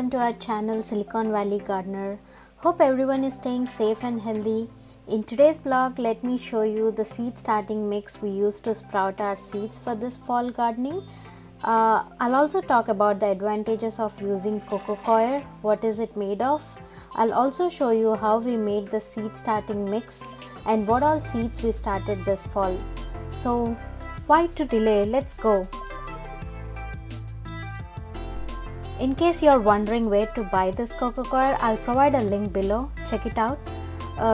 welcome to our channel Silicon Valley Gardener. Hope everyone is staying safe and healthy. In today's vlog, let me show you the seed starting mix we use to sprout our seeds for this fall gardening. I'll also talk about the advantages of using coco coir, what is it made of. I'll also show you how we made the seed starting mix and what all seeds we started this fall. So why to delay? Let's go. In case you're wondering where to buy this coco coir, I'll provide a link below. Check it out.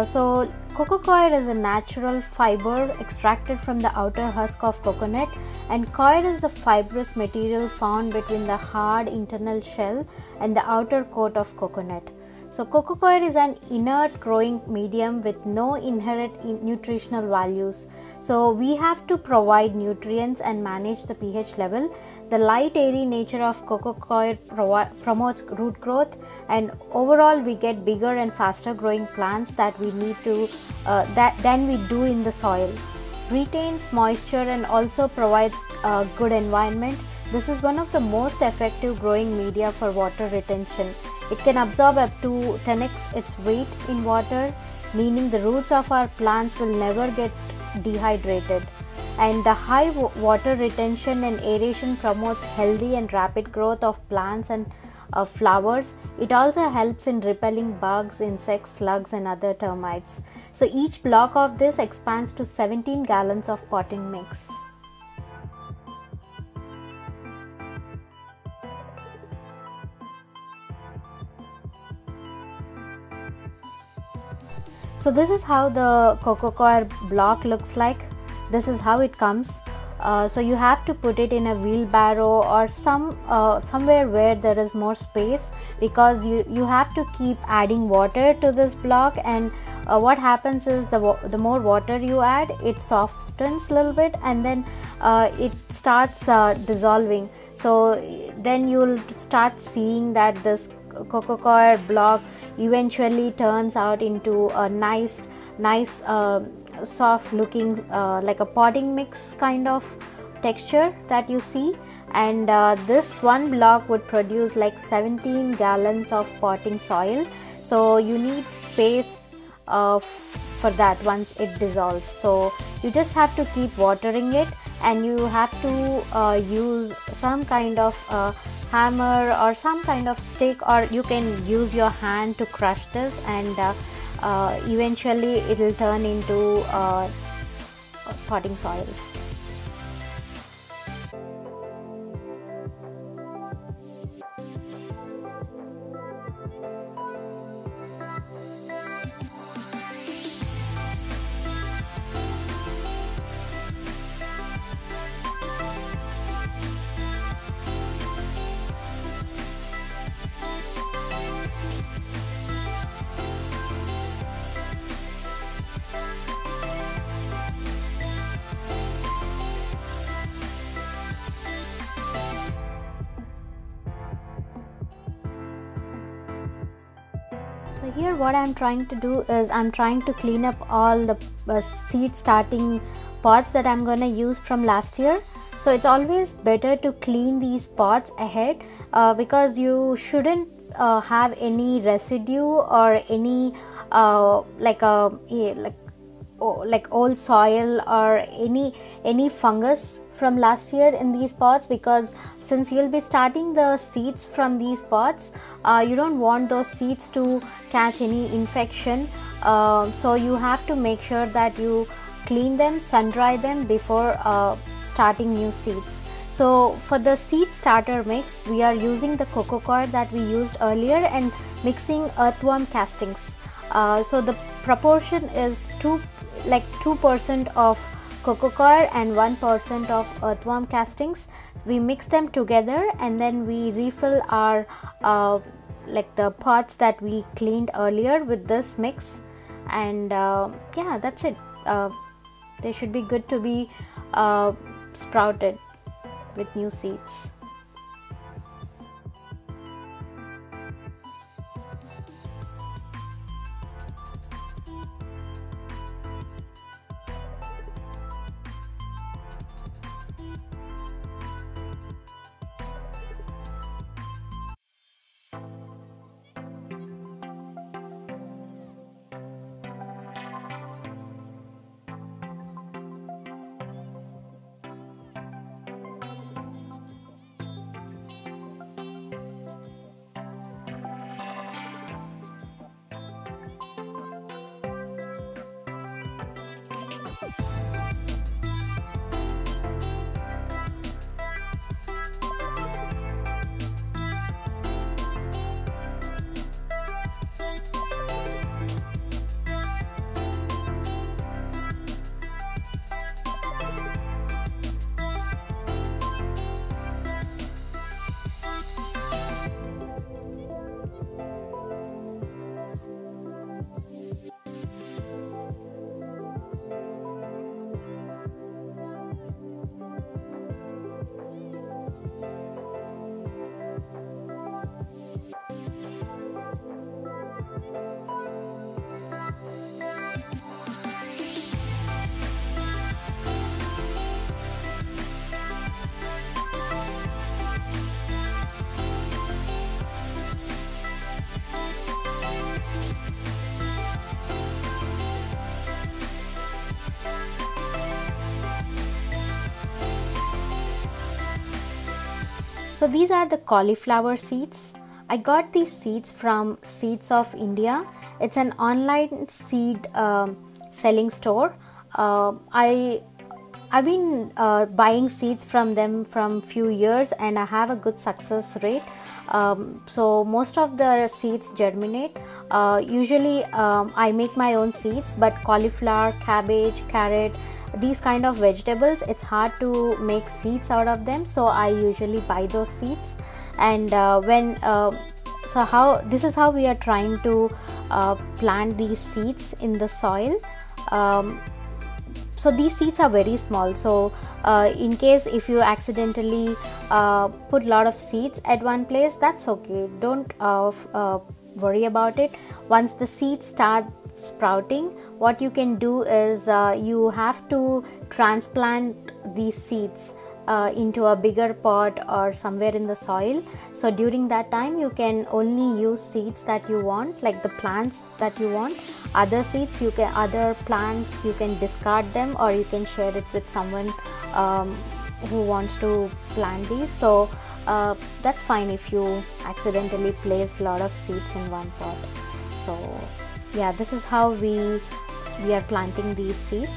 So coco coir is a natural fiber extracted from the outer husk of coconut, and coir is the fibrous material found between the hard internal shell and the outer coat of coconut. So coco coir is an inert growing medium with no inherent nutritional values. So we have to provide nutrients and manage the pH level. The light airy nature of coco coir promotes root growth, and overall we get bigger and faster growing plants that we need to than we do in the soil. Retains moisture and also provides a good environment. This is one of the most effective growing media for water retention. It can absorb up to 10x its weight in water, meaning the roots of our plants will never get dehydrated. And the high water retention and aeration promotes healthy and rapid growth of plants and flowers. It also helps in repelling bugs, insects, slugs and other termites. So each block of this expands to 17 gallons of potting mix. So this is how the coco coir block looks like. This is how it comes. So you have to put it in a wheelbarrow or somewhere where there is more space, because you have to keep adding water to this block, and what happens is the more water you add, it softens a little bit and then it starts dissolving. So then you'll start seeing that this coco coir block eventually turns out into a nice soft looking like a potting mix kind of texture that you see. And this one block would produce like 17 gallons of potting soil. So you need space for that once it dissolves. So you just have to keep watering it, and you have to use some kind of hammer or some kind of stick, or you can use your hand to crush this, and eventually it will turn into potting soil. So here what I'm trying to do is I'm trying to clean up all the seed starting pots that I'm gonna use from last year. So it's always better to clean these pots ahead because you shouldn't have any residue or any like old soil or any fungus from last year in these pots, because since you'll be starting the seeds from these pots, you don't want those seeds to catch any infection. So you have to make sure that you clean them, sun dry them before starting new seeds. So for the seed starter mix, we are using the coco coir that we used earlier and mixing earthworm castings. So the proportion is 2% of coco coir and 1% of earthworm castings. We mix them together and then we refill our like the pots that we cleaned earlier with this mix, and yeah, that's it. They should be good to be sprouted with new seeds. So these are the cauliflower seeds. I got these seeds from Seeds of India. It's an online seed selling store. I've been buying seeds from them from few years, and I have a good success rate. So most of the seeds germinate. Usually I make my own seeds, but cauliflower, cabbage, carrot, these kind of vegetables, it's hard to make seeds out of them, so I usually buy those seeds. And this is how we are trying to plant these seeds in the soil. So these seeds are very small, so in case if you accidentally put a lot of seeds at one place, that's okay. Don't worry about it. Once the seeds start sprouting, what you can do is you have to transplant these seeds into a bigger pot or somewhere in the soil. So during that time you can only use seeds that you want, like the plants that you want. Other seeds, other plants, you can discard them, or you can share it with someone who wants to plant these. So that's fine if you accidentally place a lot of seeds in one pot. So yeah, this is how we are planting these seeds.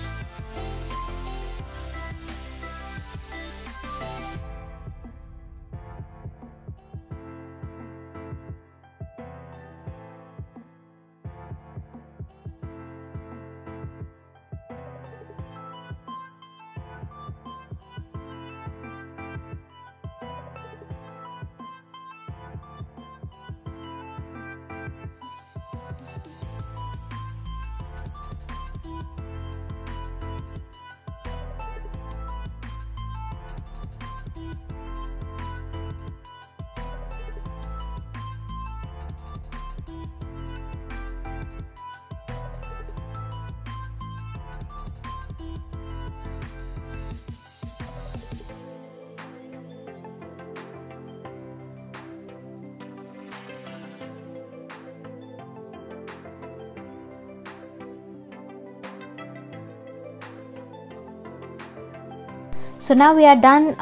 So now we are done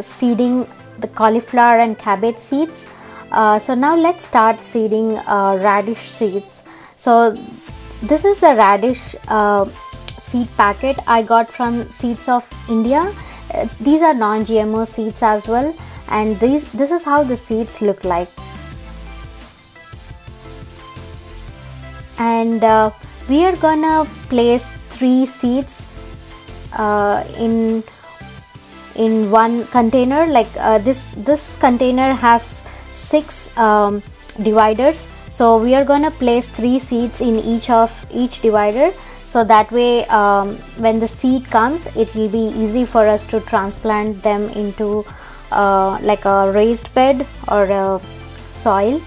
seeding the cauliflower and cabbage seeds. So now let's start seeding radish seeds. So this is the radish seed packet I got from Seeds of India. These are non-GMO seeds as well, and this is how the seeds look like. And we are gonna place 3 seeds in one container. Like this container has 6 dividers, so we are gonna place 3 seeds in each divider, so that way when the seed comes, it will be easy for us to transplant them into like a raised bed or a soil.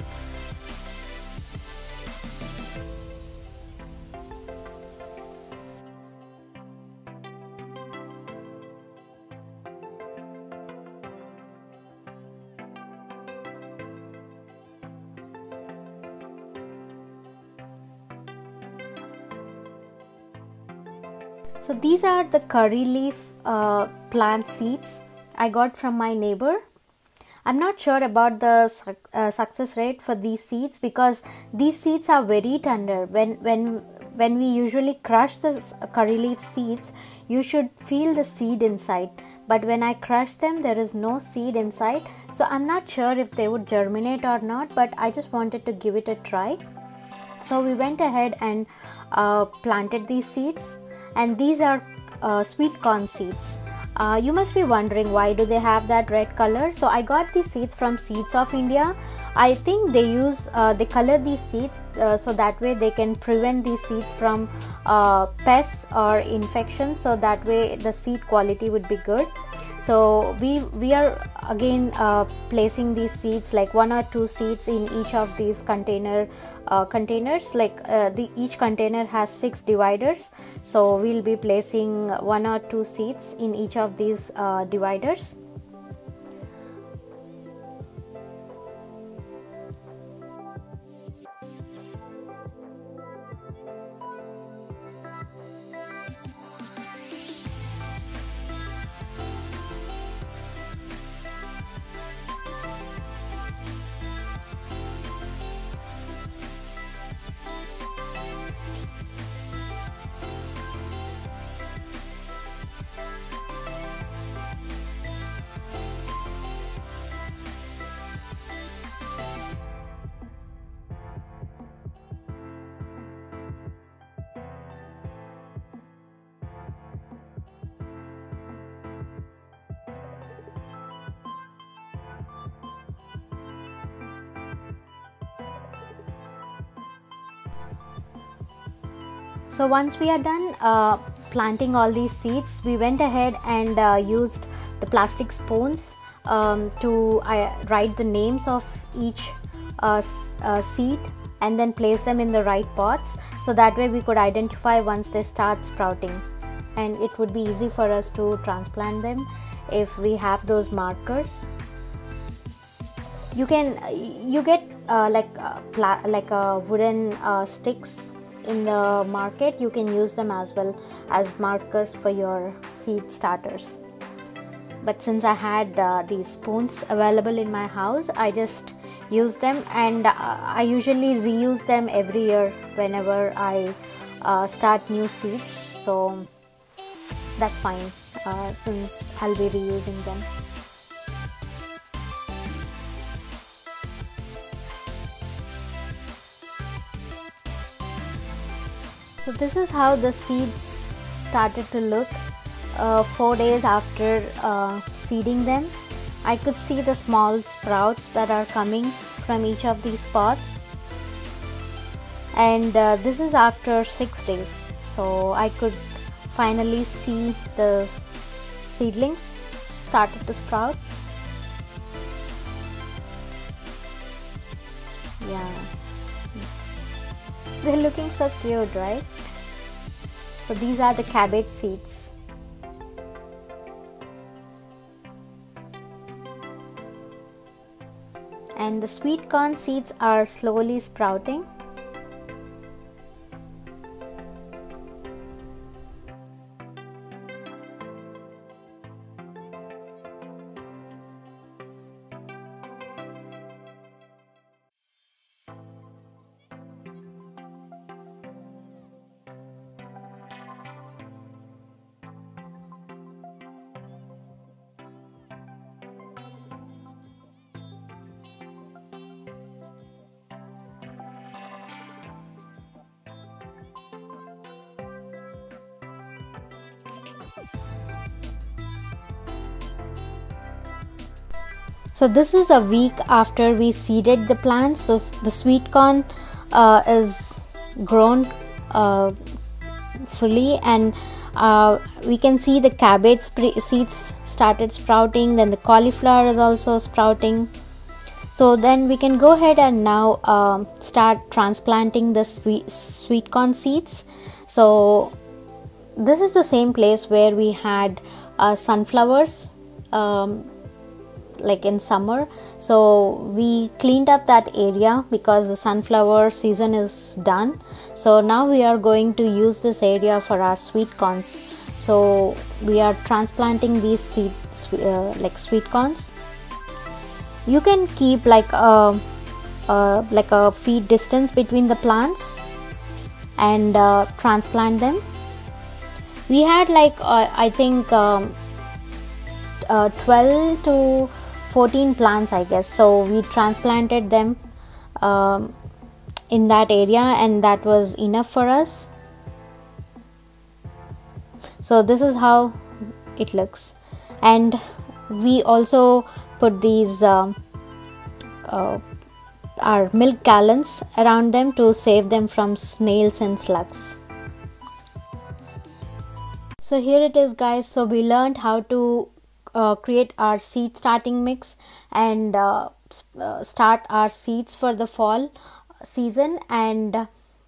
So these are the curry leaf plant seeds I got from my neighbor. I'm not sure about the success rate for these seeds, because these seeds are very tender. When we usually crush the curry leaf seeds, you should feel the seed inside. But when I crush them, there is no seed inside. So I'm not sure if they would germinate or not, but I just wanted to give it a try. So we went ahead and planted these seeds. And these are sweet corn seeds. You must be wondering, why do they have that red color? So I got these seeds from Seeds of India. I think they color these seeds so that way they can prevent these seeds from pests or infections, so that way the seed quality would be good. So we are again placing these seeds, like 1 or 2 seeds in each of these containers. Like each container has 6 dividers, so we'll be placing 1 or 2 seeds in each of these dividers. So once we are done planting all these seeds, we went ahead and used the plastic spoons to write the names of each seed and then place them in the right pots, so that way we could identify once they start sprouting, and it would be easy for us to transplant them if we have those markers. You get like a wooden sticks in the market. You can use them as well as markers for your seed starters, but since I had these spoons available in my house, I just use them, and I usually reuse them every year whenever I start new seeds, so that's fine since I'll be reusing them. So this is how the seeds started to look 4 days after seeding them. I could see the small sprouts that are coming from each of these pots, and this is after 6 days, so I could finally see the seedlings started to sprout. Yeah, they're looking so cute, right? So these are the cabbage seeds. And the sweet corn seeds are slowly sprouting. So this is a week after we seeded the plants. So the sweet corn is grown fully, and we can see the cabbage seeds started sprouting, then the cauliflower is also sprouting. So then we can go ahead and now start transplanting the sweet corn seeds. So this is the same place where we had sunflowers like in summer, so we cleaned up that area because the sunflower season is done. So now we are going to use this area for our sweet corns. So we are transplanting these seeds like sweet corns. You can keep like a feet distance between the plants and transplant them. We had like I think 12 to 14 plants, I guess. So we transplanted them in that area, and that was enough for us. So this is how it looks, and we also put these our milk gallons around them to save them from snails and slugs. So here it is, guys. So we learned how to create our seed starting mix and start our seeds for the fall season, and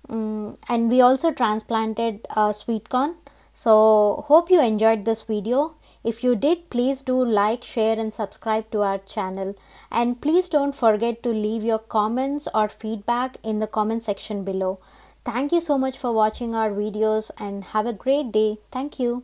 we also transplanted sweet corn. So hope you enjoyed this video. If you did, please do like, share and subscribe to our channel, and please don't forget to leave your comments or feedback in the comment section below. Thank you so much for watching our videos, and have a great day. Thank you.